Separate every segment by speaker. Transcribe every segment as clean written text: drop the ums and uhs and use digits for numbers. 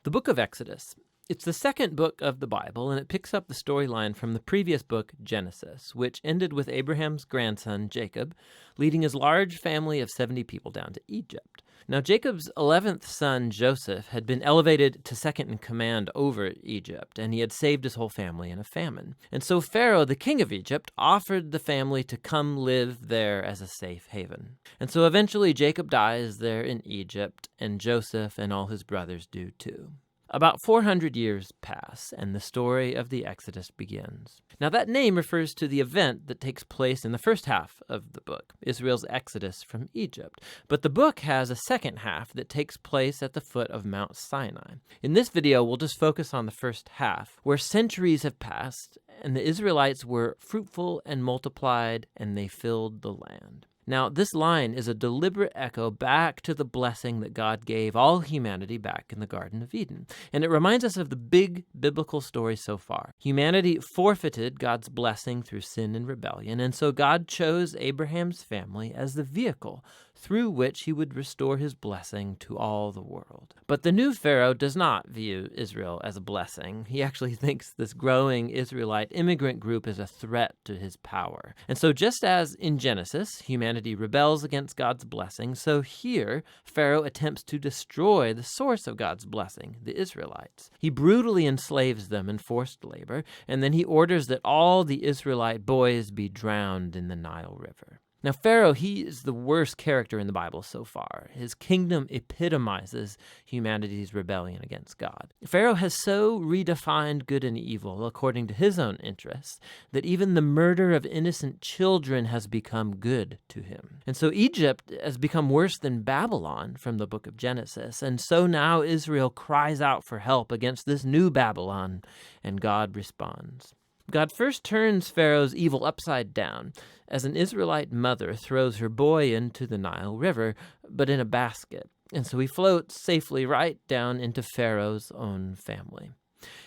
Speaker 1: The book of Exodus. It's the second book of the Bible, and it picks up the storyline from the previous book, Genesis, which ended with Abraham's grandson, Jacob, leading his large family of 70 people down to Egypt. Now, Jacob's 11th son, Joseph, had been elevated to second in command over Egypt, and he had saved his whole family in a famine. And so Pharaoh, the king of Egypt, offered the family to come live there as a safe haven. And so eventually Jacob dies there in Egypt, and Joseph and all his brothers do too. About 400 years pass, and the story of the Exodus begins. Now, that name refers to the event that takes place in the first half of the book, Israel's exodus from Egypt. But the book has a second half that takes place at the foot of Mount Sinai. In this video, we'll just focus on the first half, where centuries have passed, and the Israelites were fruitful and multiplied, and they filled the land. Now, this line is a deliberate echo back to the blessing that God gave all humanity back in the Garden of Eden. And it reminds us of the big biblical story so far. Humanity forfeited God's blessing through sin and rebellion, and so God chose Abraham's family as the vehicle through which he would restore his blessing to all the world. But the new Pharaoh does not view Israel as a blessing. He actually thinks this growing Israelite immigrant group is a threat to his power. And so just as in Genesis, humanity rebels against God's blessing, so here Pharaoh attempts to destroy the source of God's blessing, the Israelites. He brutally enslaves them in forced labor, and then he orders that all the Israelite boys be drowned in the Nile River. Now, Pharaoh, he is the worst character in the Bible so far. His kingdom epitomizes humanity's rebellion against God. Pharaoh has so redefined good and evil according to his own interests that even the murder of innocent children has become good to him. And so Egypt has become worse than Babylon from the book of Genesis. And so now Israel cries out for help against this new Babylon, and God responds. God first turns Pharaoh's evil upside down as an Israelite mother throws her boy into the Nile River, but in a basket. And so he floats safely right down into Pharaoh's own family.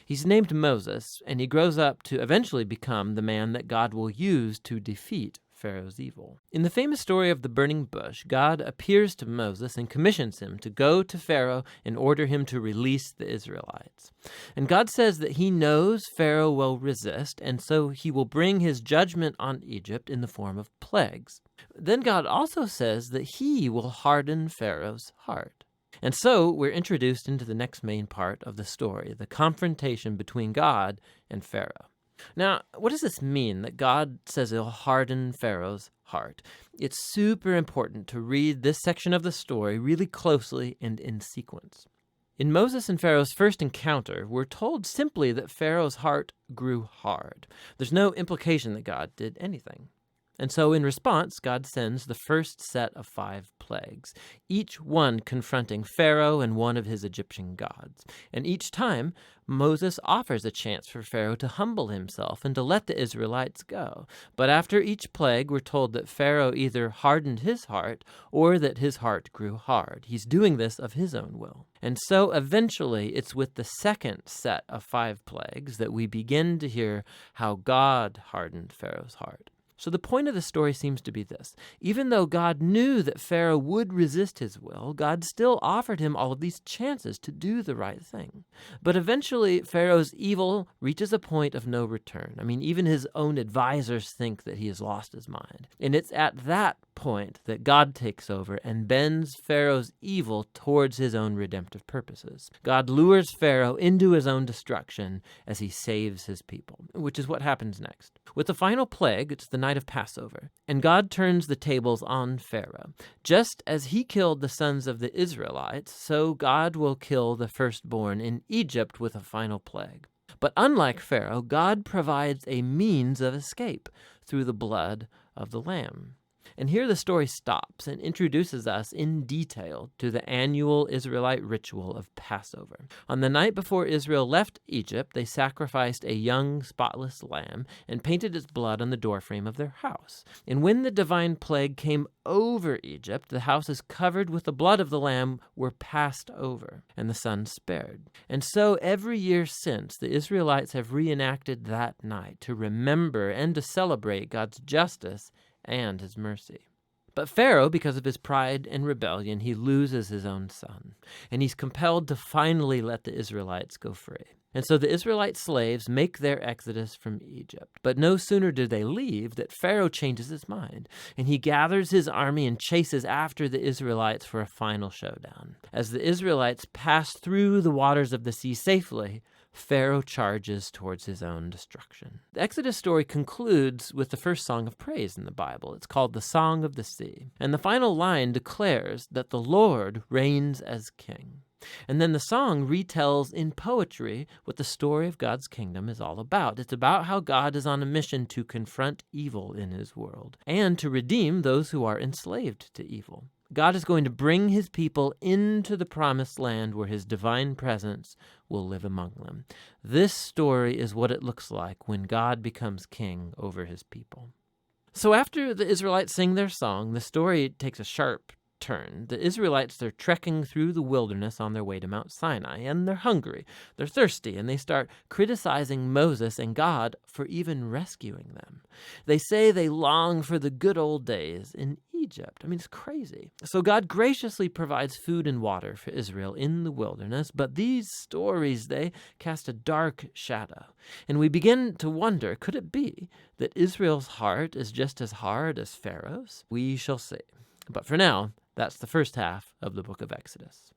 Speaker 1: He's named Moses, and he grows up to eventually become the man that God will use to defeat Pharaoh's evil. In the famous story of the burning bush, God appears to Moses and commissions him to go to Pharaoh and order him to release the Israelites. And God says that he knows Pharaoh will resist, and so he will bring his judgment on Egypt in the form of plagues. Then God also says that he will harden Pharaoh's heart. And so we're introduced into the next main part of the story, the confrontation between God and Pharaoh. Now, what does this mean that God says he'll harden Pharaoh's heart? It's super important to read this section of the story really closely and in sequence. In Moses and Pharaoh's first encounter, we're told simply that Pharaoh's heart grew hard. There's no implication that God did anything. And so in response, God sends the first set of 5 plagues, each one confronting Pharaoh and one of his Egyptian gods. And each time, Moses offers a chance for Pharaoh to humble himself and to let the Israelites go. But after each plague, we're told that Pharaoh either hardened his heart or that his heart grew hard. He's doing this of his own will. And so eventually, it's with the second set of 5 plagues that we begin to hear how God hardened Pharaoh's heart. So the point of the story seems to be this. Even though God knew that Pharaoh would resist his will, God still offered him all of these chances to do the right thing. But eventually, Pharaoh's evil reaches a point of no return. I mean, even his own advisors think that he has lost his mind. And it's at that point that God takes over and bends Pharaoh's evil towards his own redemptive purposes. God lures Pharaoh into his own destruction as he saves his people, which is what happens next. With the final plague, it's the night of Passover, and God turns the tables on Pharaoh. Just as he killed the sons of the Israelites, so God will kill the firstborn in Egypt with a final plague. But unlike Pharaoh, God provides a means of escape through the blood of the Lamb. And here the story stops and introduces us in detail to the annual Israelite ritual of Passover. On the night before Israel left Egypt, they sacrificed a young, spotless lamb and painted its blood on the doorframe of their house. And when the divine plague came over Egypt, the houses covered with the blood of the lamb were passed over, and the son spared. And so every year since, the Israelites have reenacted that night to remember and to celebrate God's justice and his mercy. But Pharaoh, because of his pride and rebellion, he loses his own son, and he's compelled to finally let the Israelites go free. And so the Israelite slaves make their exodus from Egypt. But no sooner do they leave that Pharaoh changes his mind, and he gathers his army and chases after the Israelites for a final showdown. As the Israelites pass through the waters of the sea safely, Pharaoh charges towards his own destruction. The Exodus story concludes with the first song of praise in the Bible. It's called the Song of the Sea. And the final line declares that the Lord reigns as king. And then the song retells in poetry what the story of God's kingdom is all about. It's about how God is on a mission to confront evil in his world and to redeem those who are enslaved to evil. God is going to bring his people into the promised land where his divine presence will live among them. This story is what it looks like when God becomes king over his people. So after the Israelites sing their song, the story takes a sharp turn. The Israelites, they're trekking through the wilderness on their way to Mount Sinai, and they're hungry, they're thirsty, and they start criticizing Moses and God for even rescuing them. They say they long for the good old days in Egypt. I mean, it's crazy. So God graciously provides food and water for Israel in the wilderness, but these stories, they cast a dark shadow. And we begin to wonder, could it be that Israel's heart is just as hard as Pharaoh's? We shall see. But for now, that's the first half of the book of Exodus.